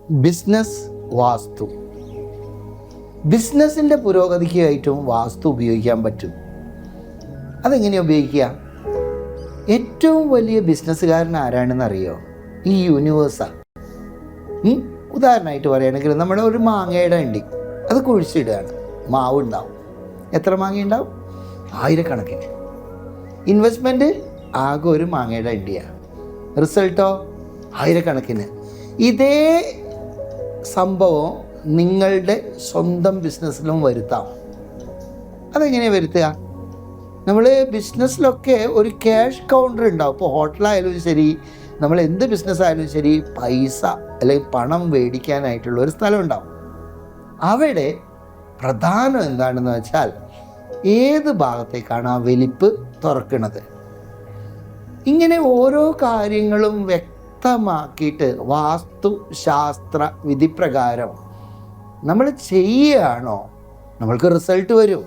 Business വാസ്തു. ബിസിനസ്സിൻ്റെ പുരോഗതിക്കായിട്ടും വാസ്തു ഉപയോഗിക്കാൻ പറ്റും. അതെങ്ങനെയാണ് ഉപയോഗിക്കുക? ഏറ്റവും വലിയ ബിസിനസ്സുകാരൻ ആരാണെന്ന് അറിയോ? ഈ യൂണിവേഴ്സാണ്. ഉദാഹരണമായിട്ട് പറയുകയാണെങ്കിൽ നമ്മുടെ ഒരു മാങ്ങയുടെ അണ്ടി അത് കുഴിച്ചിടുകയാണ്, മാവ് ഉണ്ടാവും. എത്ര മാങ്ങ ഉണ്ടാവും? ആയിരക്കണക്കിന്. ഇൻവെസ്റ്റ്മെൻറ്റ് ആകെ ഒരു മാങ്ങയുടെ അണ്ടിയാണ്, റിസൾട്ടോ ആയിരക്കണക്കിന്. ഇതേ സംഭവം നിങ്ങളുടെ സ്വന്തം ബിസിനസ്സിലും വരുത്താം. അതെങ്ങനെയാണ് വരുത്തുക? നമ്മൾ ബിസിനസ്സിലൊക്കെ ഒരു ക്യാഷ് കൗണ്ടർ ഉണ്ടാവും. ഇപ്പോൾ ഹോട്ടലായാലും ശരി, നമ്മൾ എന്ത് ബിസിനസ്സായാലും ശരി, പൈസ അല്ലെങ്കിൽ പണം മേടിക്കാനായിട്ടുള്ള ഒരു സ്ഥലം ഉണ്ടാവും. അവിടെ പ്രധാനം എന്താണെന്ന് വെച്ചാൽ ഏത് ഭാഗത്തേക്കാണ് ആ വലിപ്പ് തുറക്കുന്നത്. ഇങ്ങനെ ഓരോ കാര്യങ്ങളും വ്യക്തമാക്കിയിട്ട് വാസ്തുശാസ്ത്ര വിധിപ്രകാരം നമ്മൾ ചെയ്യുകയാണോ, നമ്മൾക്ക് റിസൾട്ട് വരും.